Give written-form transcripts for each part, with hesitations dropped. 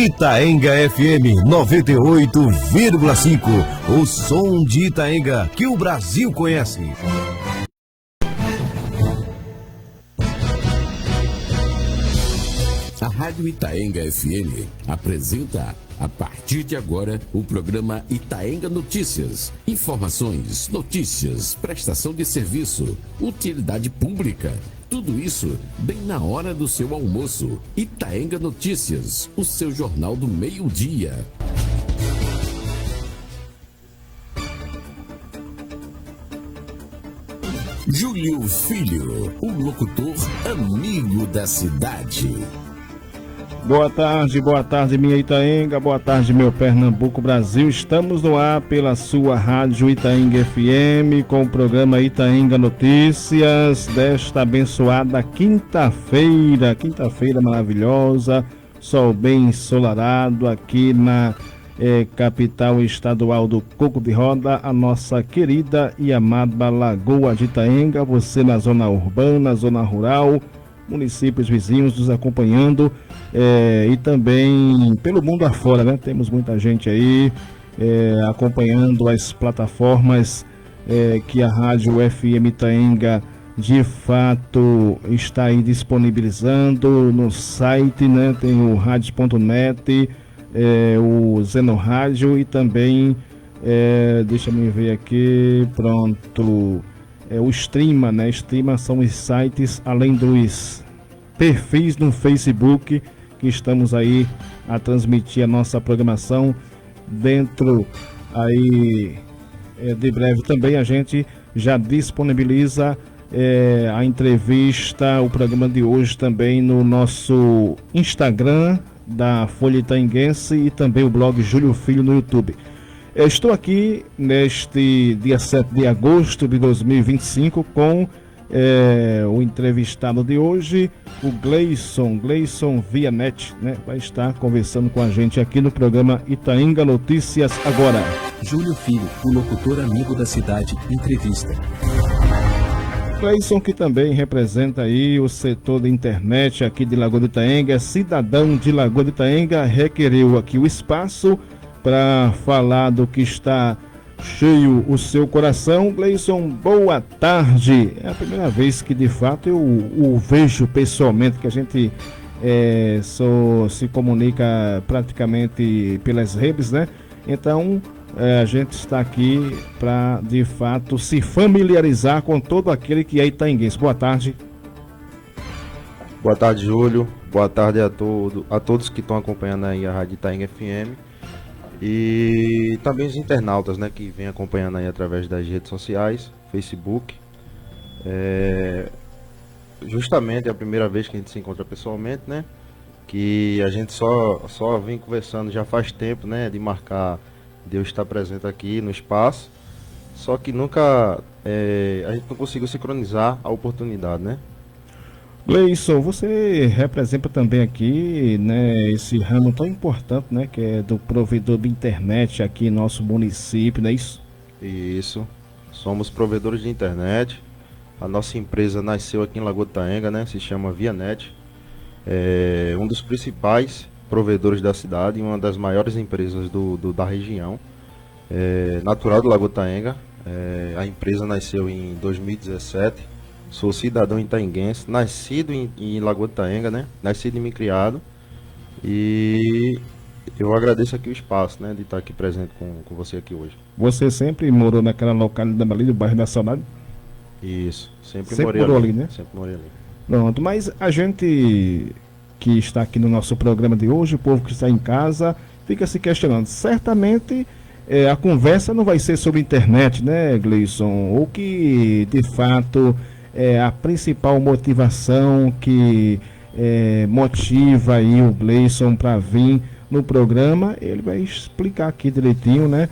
Itaenga FM 98,5. O som de Itaenga que o Brasil conhece. A Rádio Itaenga FM apresenta, a partir de agora, o programa Itaenga Notícias. Informações, notícias, prestação de serviço, utilidade pública. Tudo isso bem na hora do seu almoço. Itaenga Notícias, o seu jornal do meio-dia. Júlio Filho, o locutor amigo da cidade. Boa tarde minha Itaenga, boa tarde meu Pernambuco Brasil. Estamos no ar pela sua rádio Itaenga FM com o programa Itaenga Notícias desta abençoada quinta-feira maravilhosa, sol bem ensolarado aqui na capital estadual do Coco de Roda, a nossa querida e amada Lagoa de Itaenga. Você na zona urbana, zona rural, municípios vizinhos nos acompanhando e também pelo mundo afora, né? Temos muita gente aí acompanhando as plataformas que a Rádio FM Itaenga de fato está aí disponibilizando no site, né? Tem o rádio.net, o Zeno Rádio e também, deixa eu ver aqui, pronto, o Streama, né? Streama são os sites, além dos perfis no Facebook, que estamos aí a transmitir a nossa programação dentro aí de breve. Também a gente já disponibiliza a entrevista, o programa de hoje também no nosso Instagram da Folha Itaenguense e também o blog Júlio Filho no YouTube. Eu estou aqui neste dia 7 de agosto de 2025 com o entrevistado de hoje, o Gleison Vianet, né? Vai estar conversando com a gente aqui no programa Itaenga Notícias agora. Júlio Filho, o locutor amigo da cidade, entrevista. Gleison, que também representa aí o setor de internet aqui de Lagoa de Itaenga, cidadão de Lagoa de Itaenga, requeriu aqui o espaço para falar do que está cheio o seu coração. Gleison, boa tarde. É a primeira vez que de fato eu o vejo pessoalmente, que a gente só se comunica praticamente pelas redes, né? Então a gente está aqui para de fato se familiarizar com todo aquele que é itaenguense. Boa tarde. Boa tarde, Júlio. Boa tarde a todos que estão acompanhando aí a Rádio Itaenga FM. E também os internautas, né, que vêm acompanhando aí através das redes sociais, Facebook. Justamente é a primeira vez que a gente se encontra pessoalmente, né? Que a gente só vem conversando já faz tempo, né? De marcar Deus estar presente aqui no espaço. Só que nunca a gente não conseguiu sincronizar a oportunidade, né? Gleison, você representa também aqui, né, esse ramo tão importante, né, que é do provedor de internet aqui em nosso município, não é isso? Isso, somos provedores de internet. A nossa empresa nasceu aqui em Lagoa de Itaenga, né, se chama Vianet. É um dos principais provedores da cidade e uma das maiores empresas da região. Natural do Lagoa de Itaenga. A empresa nasceu em 2017. Sou cidadão itaenguense, nascido em Lagoa de Itaenga, né? Nascido e me criado. E eu agradeço aqui o espaço, né? De estar aqui presente com você aqui hoje. Você sempre morou naquela localidade ali do bairro da Saudade? Isso, sempre morei morou ali, né? Sempre morei ali. Pronto, mas a gente que está aqui no nosso programa de hoje, o povo que está em casa, fica se questionando. Certamente a conversa não vai ser sobre internet, né, Gleison? O que de fato a principal motivação que motiva aí o Gleison para vir no programa, ele vai explicar aqui direitinho, né?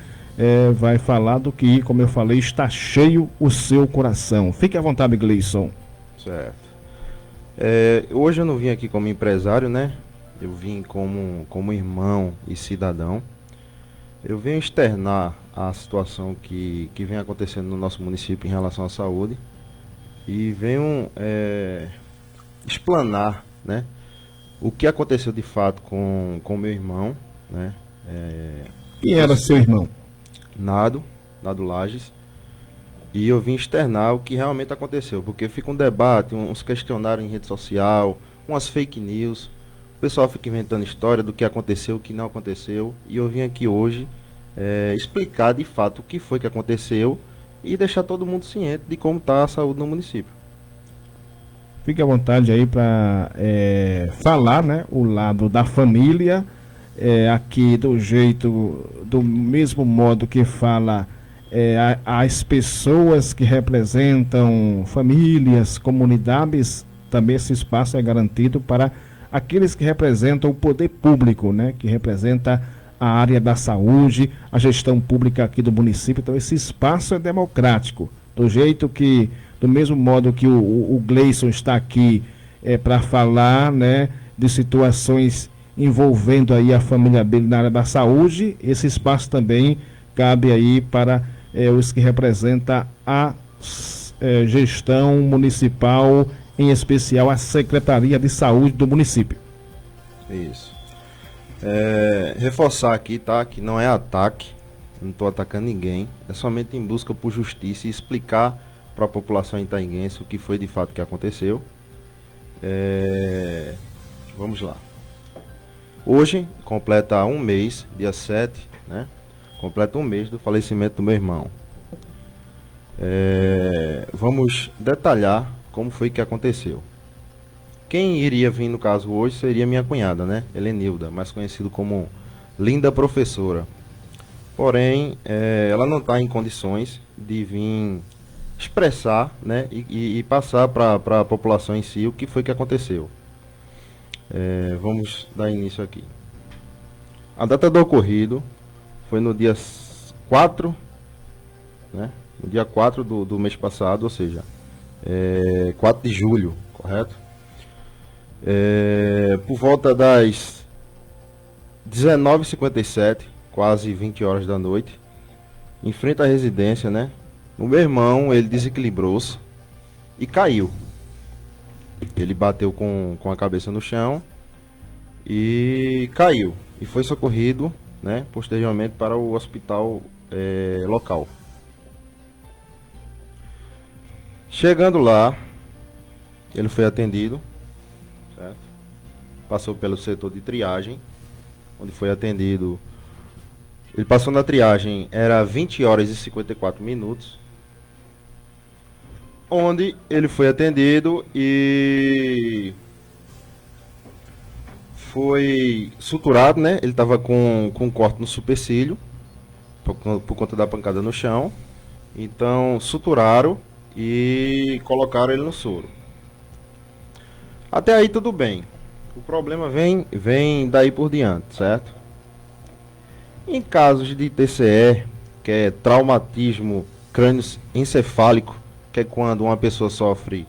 Vai falar do que, como eu falei, está cheio o seu coração. Fique à vontade, Gleison. Certo. Hoje eu não vim aqui como empresário, né? Eu vim como irmão e cidadão. Eu venho externar a situação que vem acontecendo no nosso município em relação à saúde. E venho explanar, né, o que aconteceu de fato com meu irmão, né? E era seu irmão? Nado Lages. E eu vim externar o que realmente aconteceu, porque fica um debate, uns questionários em rede social, umas fake news, o pessoal fica inventando história do que aconteceu, o que não aconteceu, e eu vim aqui hoje explicar de fato o que foi que aconteceu e deixar todo mundo ciente de como está a saúde no município. Fique à vontade aí para falar, né, o lado da família, aqui do mesmo modo que fala as pessoas que representam famílias, comunidades, também esse espaço é garantido para aqueles que representam o poder público, né, que representa a área da saúde, a gestão pública aqui do município. Então esse espaço é democrático, do mesmo modo que o Gleison está aqui para falar, né, de situações envolvendo aí a família dele na área da saúde, esse espaço também cabe aí para os que representam a gestão municipal, em especial a Secretaria de Saúde do município. Isso. Reforçar aqui, tá? Que não é ataque, não estou atacando ninguém, é somente em busca por justiça e explicar para a população itaenguense o que foi de fato que aconteceu. Vamos lá. Hoje completa um mês, dia 7, né? Completa um mês do falecimento do meu irmão. Vamos detalhar como foi que aconteceu. Quem iria vir no caso hoje seria minha cunhada, né? Helenilda, mais conhecido como Linda Professora. Porém, ela não está em condições de vir expressar, né? E passar para a população em si o que foi que aconteceu. Vamos dar início aqui. A data do ocorrido foi no dia 4, né? No dia 4 do mês passado, ou seja, 4 de julho, correto? Por volta das 19h57, quase 20 horas da noite, em frente à residência, né? O meu irmão, ele desequilibrou-se e caiu. Ele bateu com a cabeça no chão e caiu. E foi socorrido, né, posteriormente para o hospital local. Chegando lá, ele foi atendido, certo? Passou pelo setor de triagem, onde foi atendido. Ele passou na triagem, era 20 horas e 54 minutos, onde ele foi atendido e foi suturado, né? Ele estava com um corte no supercílio, por conta da pancada no chão. Então, suturaram e colocaram ele no soro. Até aí tudo bem. O problema vem daí por diante, certo? Em casos de TCE, que é traumatismo crânioencefálico, que é quando uma pessoa sofre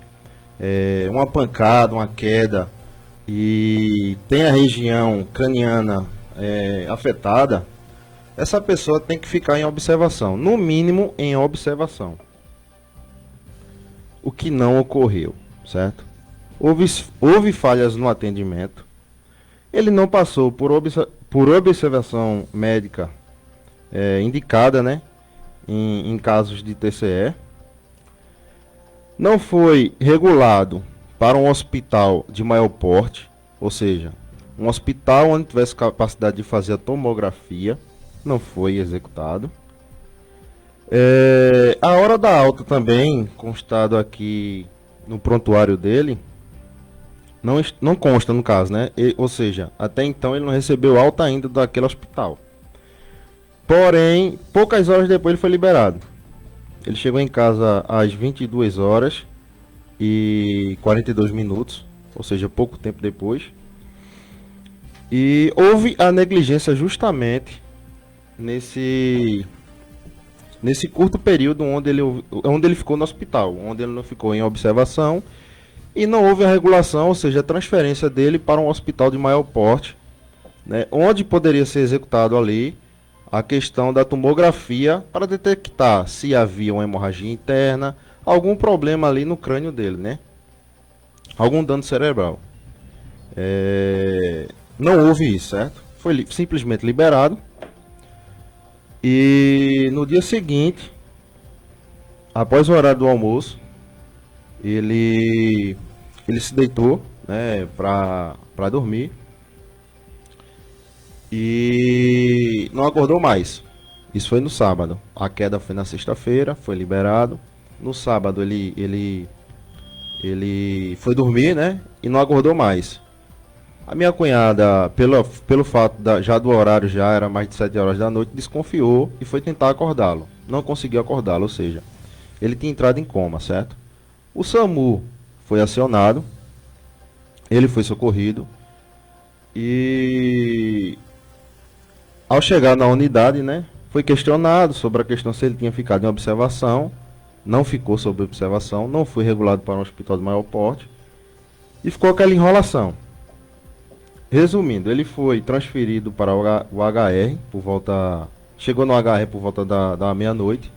uma pancada, uma queda, e tem a região craniana afetada, essa pessoa tem que ficar em observação, no mínimo em observação. O que não ocorreu, certo? Houve falhas no atendimento, ele não passou por observação médica indicada, né, em casos de TCE, não foi regulado para um hospital de maior porte, ou seja, um hospital onde tivesse capacidade de fazer a tomografia, não foi executado. A hora da alta também, constado aqui no prontuário dele, não consta no caso, né? Ou seja, até então ele não recebeu alta ainda daquele hospital. Porém, poucas horas depois ele foi liberado. Ele chegou em casa às 22 horas e 42 minutos, ou seja, pouco tempo depois. E houve a negligência justamente nesse curto período onde ele ficou no hospital, onde ele não ficou em observação e não houve a regulação, ou seja, a transferência dele para um hospital de maior porte, né, onde poderia ser executado ali a questão da tomografia para detectar se havia uma hemorragia interna, algum problema ali no crânio dele, né? Algum dano cerebral. Não houve isso, certo? Foi simplesmente liberado. E no dia seguinte, após o horário do almoço, ele se deitou, né, para dormir e não acordou mais. Isso foi no sábado. A queda foi na sexta-feira, foi liberado. No sábado ele foi dormir, né, e não acordou mais. A minha cunhada, pelo fato já do horário, já era mais de 7 horas da noite, desconfiou e foi tentar acordá-lo. Não conseguiu acordá-lo, ou seja, ele tinha entrado em coma, certo? O SAMU foi acionado, ele foi socorrido e ao chegar na unidade, né, foi questionado sobre a questão se ele tinha ficado em observação. Não ficou sob observação, não foi regulado para um hospital de maior porte e ficou aquela enrolação. Resumindo, ele foi transferido para o HR chegou no HR por volta da meia-noite,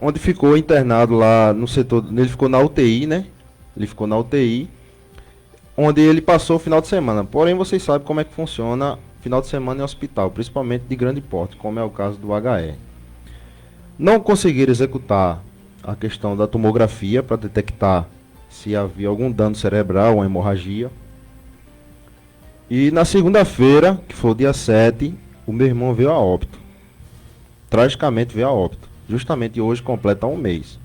onde ficou internado lá no setor, ele ficou na UTI, né? Ele ficou na UTI, onde ele passou o final de semana. Porém, vocês sabem como é que funciona final de semana em hospital, principalmente de grande porte, como é o caso do HR. Não conseguiram executar a questão da tomografia para detectar se havia algum dano cerebral ou hemorragia. E na segunda-feira, que foi o dia 7, o meu irmão veio a óbito. Tragicamente veio a óbito. Justamente hoje completa um mês.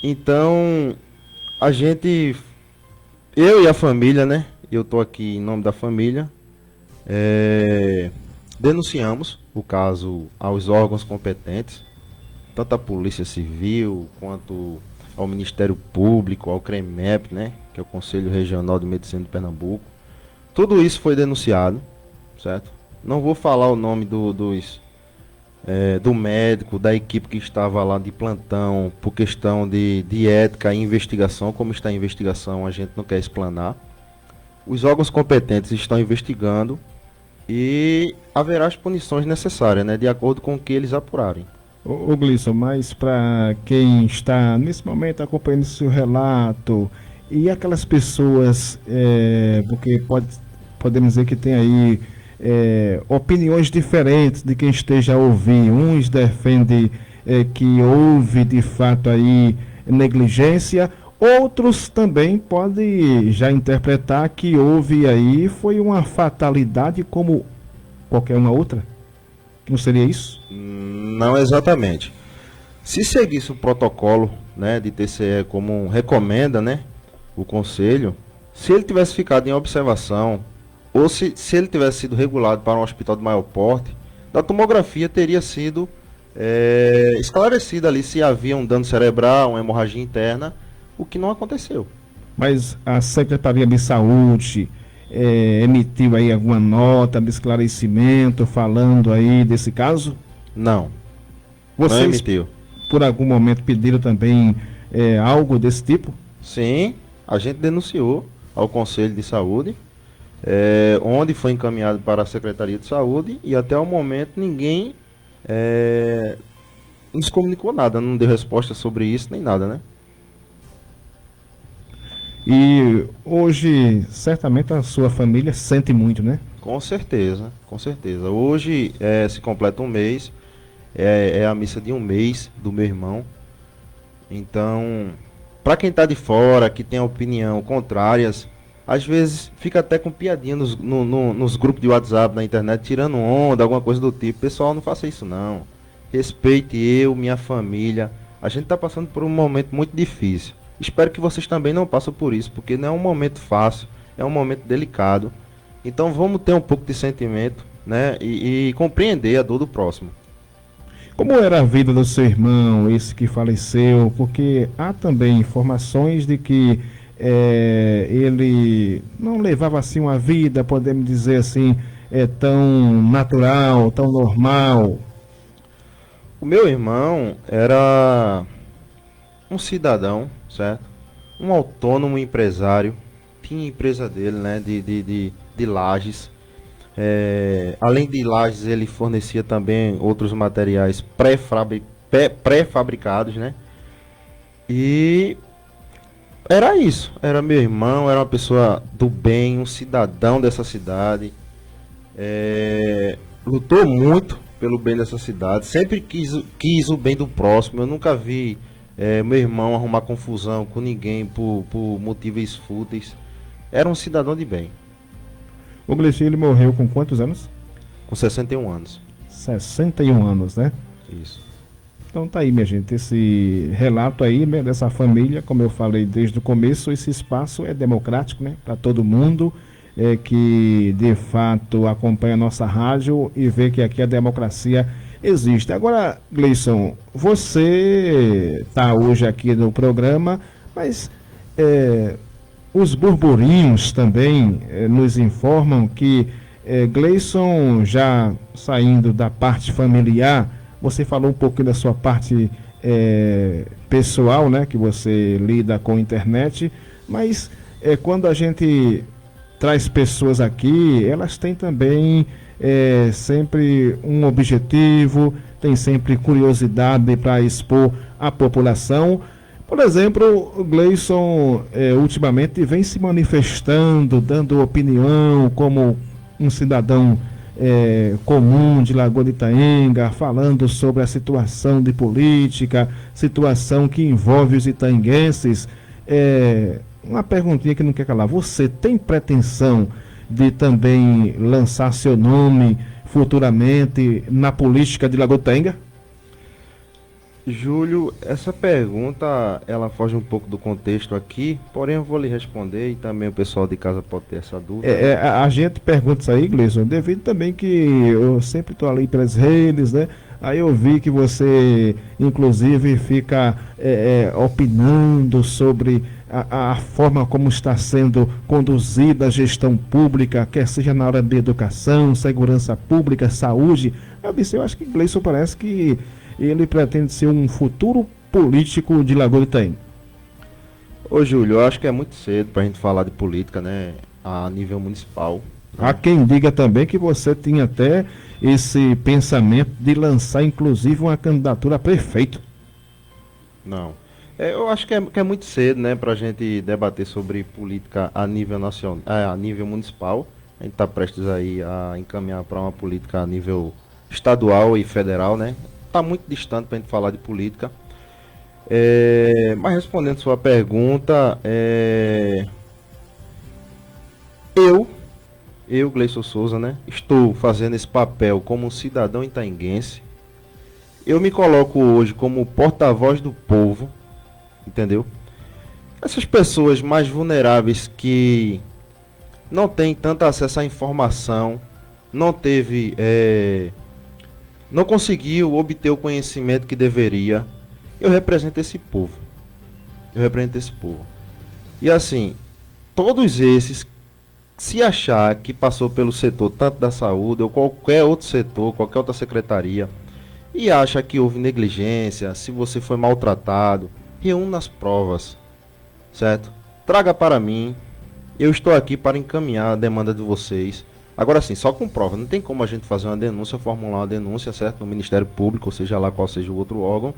Então, eu e a família, né? Eu tô aqui em nome da família. Denunciamos o caso aos órgãos competentes, tanto a Polícia Civil quanto ao Ministério Público, ao CREMEP, né? Que é o Conselho Regional de Medicina de Pernambuco. Tudo isso foi denunciado, certo? Não vou falar o nome do médico, da equipe que estava lá de plantão, por questão de ética e investigação. Como está em investigação, a gente não quer explanar. Os órgãos competentes estão investigando e haverá as punições necessárias, né? De acordo com o que eles apurarem. Ô Gleison, mas para quem está nesse momento acompanhando o seu relato, e aquelas pessoas, porque podemos dizer que tem aí opiniões diferentes de quem esteja a ouvir. Uns defendem que houve de fato aí negligência, outros também podem já interpretar que houve aí, foi uma fatalidade como qualquer uma outra. Não seria isso? Não exatamente. Se seguisse o protocolo, né, de TCE como recomenda, né, o conselho, se ele tivesse ficado em observação, ou se ele tivesse sido regulado para um hospital de maior porte, da tomografia teria sido esclarecida ali se havia um dano cerebral, uma hemorragia interna, o que não aconteceu. Mas a Secretaria de Saúde emitiu aí alguma nota de esclarecimento falando aí desse caso? Não. Vocês, não emitiu. Por algum momento, pediram também algo desse tipo? Sim, a gente denunciou ao Conselho de Saúde, onde foi encaminhado para a Secretaria de Saúde, e até o momento ninguém nos comunicou nada, não deu resposta sobre isso nem nada, né? E hoje, certamente, a sua família sente muito, né? Com certeza, com certeza. Hoje se completa um mês, é a missa de um mês do meu irmão. Então, para quem tá de fora, que tem opinião contrárias, às vezes fica até com piadinha nos grupos de WhatsApp, na internet, tirando onda, alguma coisa do tipo. Pessoal, não faça isso não. Respeite eu, minha família. A gente tá passando por um momento muito difícil. Espero que vocês também não passem por isso, porque não é um momento fácil, é um momento delicado. Então vamos ter um pouco de sentimento, né? E compreender a dor do próximo. Como era a vida do seu irmão, esse que faleceu? Porque há também informações de que ele não levava assim uma vida, podemos dizer assim, tão natural, tão normal. O meu irmão era um cidadão, certo? Um autônomo empresário, tinha empresa dele, né, de lajes. Além de lajes, ele fornecia também outros materiais pré-fabricados, né? E Era isso, era meu irmão, era uma pessoa do bem, um cidadão dessa cidade. Lutou muito pelo bem dessa cidade, sempre quis o bem do próximo. Eu nunca vi meu irmão arrumar confusão com ninguém por motivos fúteis. Era um cidadão de bem. O Gleice, ele morreu com quantos anos? Com 61 anos. 61 anos, né? Isso. Então tá aí, minha gente, esse relato aí, né, dessa família, como eu falei desde o começo, esse espaço é democrático, né, para todo mundo que de fato acompanha a nossa rádio e vê que aqui a democracia existe. Agora, Gleison, você tá hoje aqui no programa, mas os burburinhos também nos informam que Gleison, já saindo da parte familiar, você falou um pouco da sua parte pessoal, né, que você lida com a internet, mas quando a gente traz pessoas aqui, elas têm também sempre um objetivo, tem sempre curiosidade para expor à população. Por exemplo, o Gleison ultimamente vem se manifestando, dando opinião como um cidadão comum de Lagoa de Itaenga, falando sobre a situação de política, situação que envolve os itaenguenses. Uma perguntinha que não quer calar. Você tem pretensão de também lançar seu nome futuramente na política de Lagoa de Itaenga? Júlio, essa pergunta, ela foge um pouco do contexto aqui, porém eu vou lhe responder e também o pessoal de casa pode ter essa dúvida. A gente pergunta isso aí, Gleison, devido também que eu sempre estou ali pelas redes, né? Aí eu vi que você, inclusive, fica opinando sobre a forma como está sendo conduzida a gestão pública, quer seja na área de educação, segurança pública, saúde. Eu acho que Gleison parece que ele pretende ser um futuro político de Lagoa de Itaenga. Ô Júlio, eu acho que é muito cedo pra gente falar de política, né, a nível municipal. Há quem diga também que você tinha até esse pensamento de lançar inclusive uma candidatura a prefeito. Não. Eu acho que é muito cedo, né, pra gente debater sobre política a nível nacional, a nível municipal. A gente está prestes aí a encaminhar para uma política a nível estadual e federal, né? Está muito distante para a gente falar de política. Mas respondendo sua pergunta, eu, Gleison Souza, né, estou fazendo esse papel como um cidadão itaenguense. Eu me coloco hoje como porta-voz do povo, entendeu? Essas pessoas mais vulneráveis que não têm tanto acesso à informação, não conseguiu obter o conhecimento que deveria. Eu represento esse povo. E assim, todos esses, se achar que passou pelo setor tanto da saúde ou qualquer outro setor, qualquer outra secretaria, e acha que houve negligência, se você foi maltratado, reúna as provas, certo? Traga para mim. Eu estou aqui para encaminhar a demanda de vocês. Agora sim, só com prova. Não tem como a gente fazer uma denúncia, formular uma denúncia, certo? No Ministério Público, ou seja lá qual seja o outro órgão,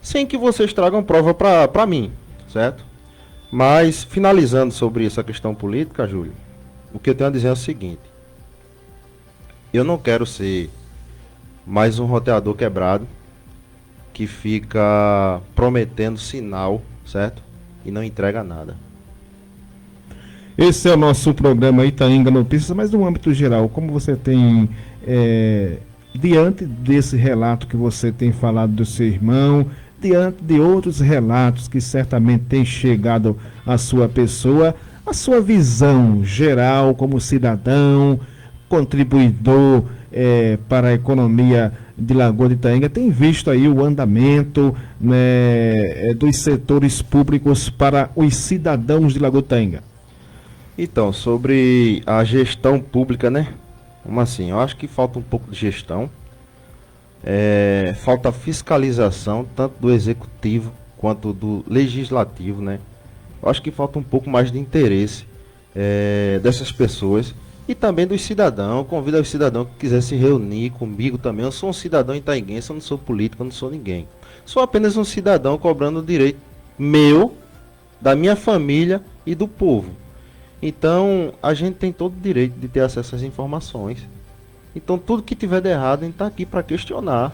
sem que vocês tragam prova para mim, certo? Mas, finalizando sobre essa questão política, Júlio, o que eu tenho a dizer é o seguinte. Eu não quero ser mais um roteador quebrado que fica prometendo sinal, certo? E não entrega nada. Esse é o nosso programa Itaenga Notícias, mas no âmbito geral, como você tem, diante desse relato que você tem falado do seu irmão, diante de outros relatos que certamente têm chegado à sua pessoa, a sua visão geral como cidadão, contribuidor para a economia de Lagoa de Itaenga, tem visto aí o andamento, né, dos setores públicos para os cidadãos de Lagoa de Itaenga? Então, sobre a gestão pública, né? Como assim? Eu acho que falta um pouco de gestão. Falta fiscalização, tanto do executivo quanto do legislativo, né? Eu acho que falta um pouco mais de interesse dessas pessoas e também dos cidadãos. Eu convido os cidadãos que quiserem se reunir comigo também. Eu sou um cidadão itaenguense, eu não sou político, eu não sou ninguém. Sou apenas um cidadão cobrando o direito meu da minha família e do povo. Então, a gente tem todo o direito de ter acesso às informações. Então, tudo que tiver de errado, a gente está aqui para questionar.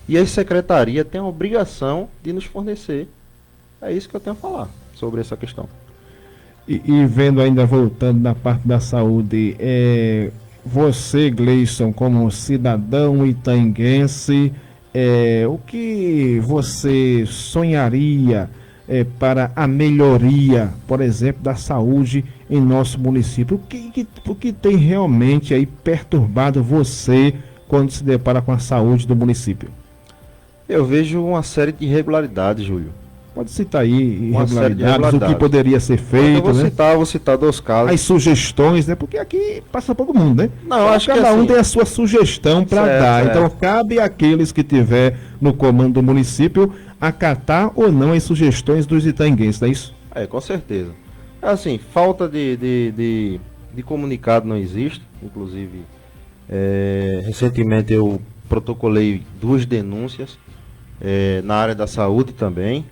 E a secretaria tem a obrigação de nos fornecer. É isso que eu tenho a falar sobre essa questão. E vendo ainda, voltando na parte da saúde, você, Gleison, como cidadão itaenguense, o que você sonharia para a melhoria, por exemplo, da saúde em nosso município? O que tem realmente aí perturbado você quando se depara com a saúde do município? Eu vejo uma série de irregularidades, Júlio. Pode citar aí Uma série de irregularidades, o que poderia ser feito, eu vou citar 2 casos. As sugestões, né? Porque aqui passa todo mundo, né? Não, eu acho que cada um assim, tem a sua sugestão para dar. Então cabe àqueles que tiver no comando do município acatar ou não as sugestões dos itaenguenses, não é isso? Com certeza. Assim, falta de comunicado não existe. Inclusive, recentemente eu protocolei 2 denúncias na área da saúde também.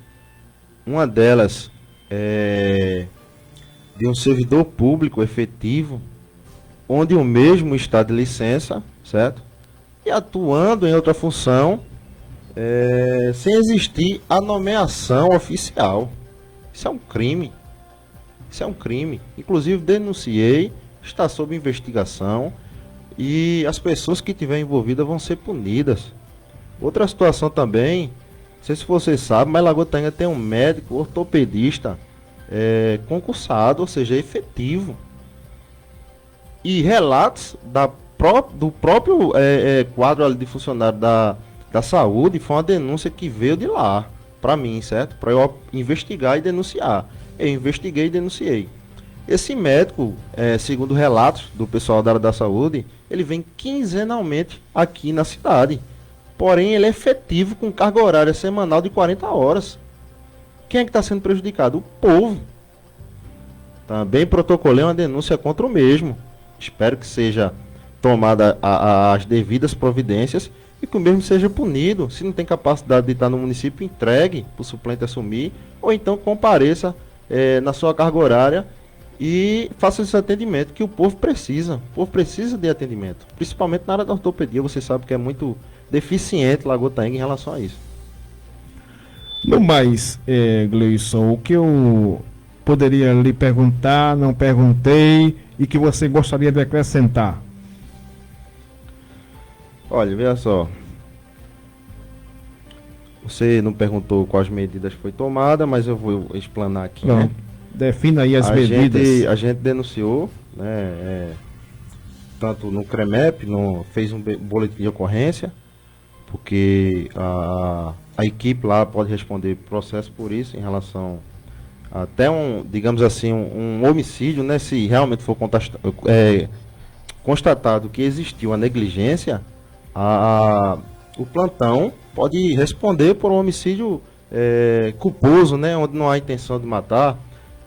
Uma delas é de um servidor público efetivo, onde o mesmo está de licença, certo? E atuando em outra função, sem existir a nomeação oficial. Isso é um crime. Isso é um crime. Inclusive denunciei, está sob investigação e as pessoas que estiverem envolvidas vão ser punidas. Outra situação também, não sei se você sabe, mas Lagoa Itaenga tem um médico ortopedista concursado, ou seja, efetivo. E relatos do próprio quadro ali de funcionário da saúde, foi uma denúncia que veio de lá, para mim, certo? Para eu investigar e denunciar. Eu investiguei e denunciei. Esse médico, segundo relatos do pessoal da área da saúde, ele vem quinzenalmente aqui na cidade. Porém, ele é efetivo com carga horária semanal de 40 horas. Quem é que está sendo prejudicado? O povo. Também protocolei uma denúncia contra o mesmo. Espero que seja tomada as devidas providências e que o mesmo seja punido. Se não tem capacidade de estar no município, entregue para o suplente assumir, ou então compareça na sua carga horária e faça esse atendimento que o povo precisa. O povo precisa de atendimento, principalmente na área da ortopedia. Você sabe que é muito deficiente Lagoa Itaenga em relação a isso. No mais, Gleison, o que eu poderia lhe perguntar, não perguntei, e que você gostaria de acrescentar? Olha, veja só. Você não perguntou quais medidas foi tomada, mas eu vou explanar aqui, Não. né? Defina aí as medidas. A gente denunciou, né, tanto no CREMEP, fez um boletim de ocorrência, porque a equipe lá pode responder processo por isso, em relação até digamos assim, um homicídio, né? Se realmente for constatado que existiu a negligência, o plantão pode responder por um homicídio culposo, né? Onde não há intenção de matar,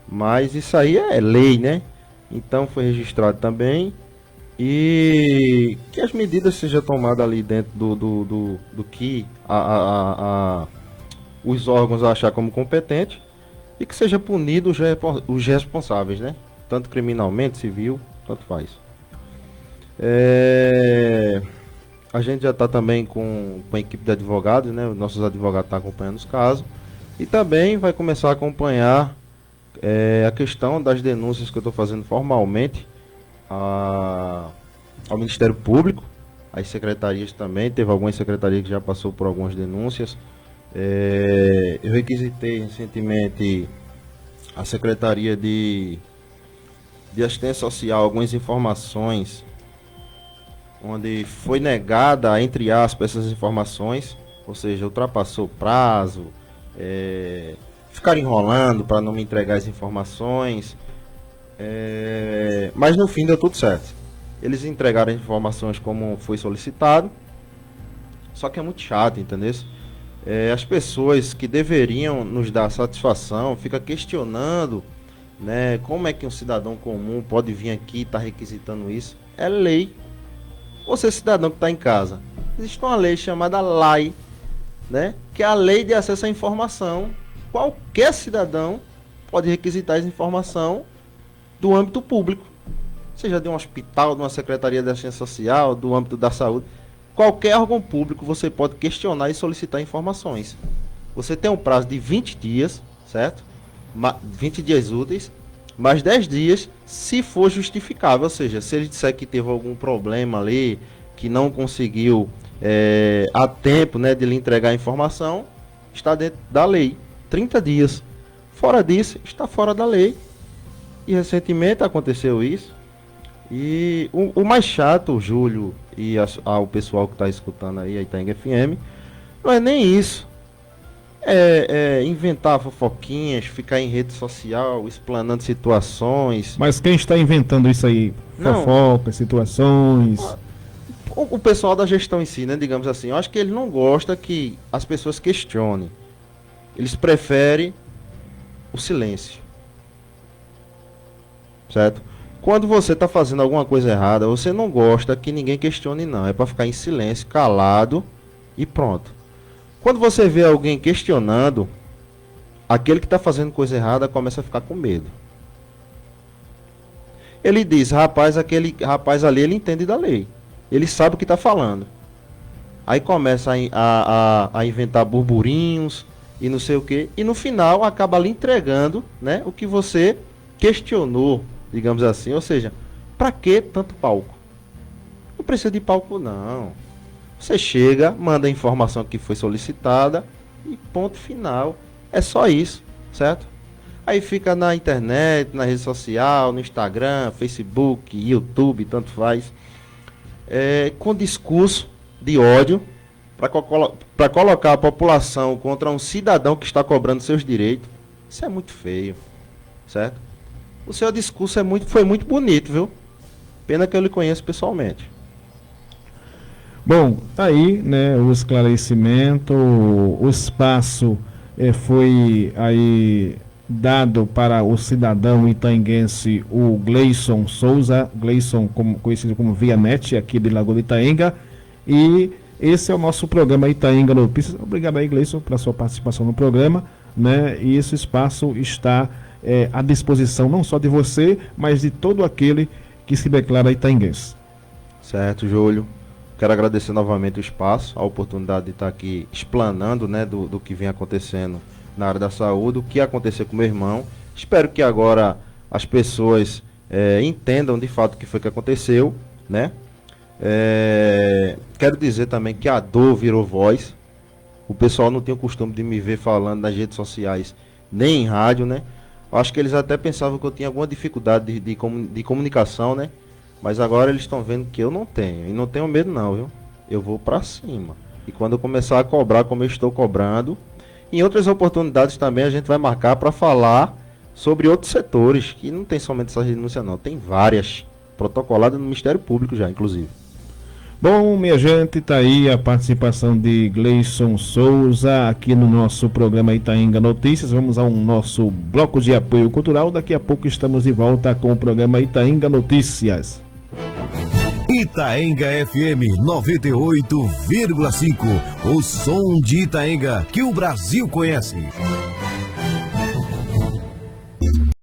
mas isso aí é lei, né? Então foi registrado também. E que as medidas sejam tomadas ali dentro do que os órgãos achar como competente, e que seja punido os responsáveis, né? Tanto criminalmente, civil, tanto faz. A gente já está também com a equipe de advogados, né? Os nossos advogados estão acompanhando os casos, e também vai começar a acompanhar a questão das denúncias que eu estou fazendo formalmente ao Ministério Público, as secretarias também. Teve algumas secretarias que já passou por algumas denúncias. Eu requisitei recentemente a Secretaria de Assistência Social algumas informações onde foi negada, entre aspas, essas informações, ou seja, ultrapassou o prazo, ficaram enrolando para não me entregar as informações. Mas no fim deu tudo certo. Eles entregaram as informações como foi solicitado. Só que é muito chato, entendeu? As pessoas que deveriam nos dar satisfação ficam questionando, né, como é que um cidadão comum pode vir aqui e estar requisitando isso. É lei. Você, cidadão que está em casa, existe uma lei chamada LAI, né, que é a Lei de Acesso à Informação. Qualquer cidadão pode requisitar essa informação do âmbito público, seja de um hospital, de uma secretaria da assistência social, do âmbito da saúde. Qualquer órgão público você pode questionar e solicitar informações. Você tem um prazo de 20 dias, certo? 20 dias úteis, mais 10 dias se for justificável, ou seja, se ele disser que teve algum problema ali, que não conseguiu a tempo, né, de lhe entregar a informação, está dentro da lei. 30 dias. Fora disso, está fora da lei. E recentemente aconteceu isso. E o mais chato, Júlio e ao pessoal que está escutando aí a Itaenga FM, não é nem isso. É inventar fofoquinhas, ficar em rede social, explanando situações. Mas quem está inventando isso aí? Fofocas, situações... O pessoal da gestão em si, né, digamos assim, eu acho que ele não gosta que as pessoas questionem. Eles preferem o silêncio. Certo? Quando você está fazendo alguma coisa errada, você não gosta que ninguém questione, não. É para ficar em silêncio, calado e pronto. Quando você vê alguém questionando, aquele que está fazendo coisa errada começa a ficar com medo. Ele diz, rapaz, aquele rapaz ali, ele entende da lei. Ele sabe o que está falando. Aí começa a inventar burburinhos e não sei o que. E no final acaba lhe entregando, né, o que você questionou, digamos assim. Ou seja, para que tanto palco? Não precisa de palco, não. Você chega, manda a informação que foi solicitada e ponto final. É só isso, certo? Aí fica na internet, na rede social, no Instagram, Facebook, YouTube, tanto faz. Com discurso de ódio para colocar a população contra um cidadão que está cobrando seus direitos. Isso é muito feio, certo? O seu discurso foi muito bonito, viu? Pena que eu lhe conheço pessoalmente. Bom, tá aí, né, o esclarecimento, o espaço foi aí dado para o cidadão itaenguense, o Gleison Souza, Gleison conhecido como Vianete, aqui de Lagoa de Itaenga, e esse é o nosso programa Itaenga Notícias. Obrigado aí, Gleison, pela sua participação no programa, né, e esse espaço está à disposição não só de você, mas de todo aquele que se declara itaenguense. Certo, Júlio. Quero agradecer novamente o espaço, a oportunidade de estar aqui explanando, né, do que vem acontecendo na área da saúde, o que aconteceu com meu irmão. Espero que agora as pessoas entendam de fato o que foi que aconteceu, né? Quero dizer também que a dor virou voz. O pessoal não tem o costume de me ver falando nas redes sociais, nem em rádio, né? Eu acho que eles até pensavam que eu tinha alguma dificuldade de comunicação, né? Mas agora eles estão vendo que eu não tenho. E não tenho medo não, viu? Eu vou pra cima. E quando eu começar a cobrar como eu estou cobrando, em outras oportunidades também a gente vai marcar para falar sobre outros setores, que não tem somente essa renúncia não, tem várias, protocoladas no Ministério Público já, inclusive. Bom, minha gente, tá aí a participação de Gleison Souza aqui no nosso programa Itaenga Notícias. Vamos ao nosso bloco de apoio cultural. Daqui a pouco estamos de volta com o programa Itaenga Notícias. Itaenga FM 98,5. O som de Itaenga que o Brasil conhece.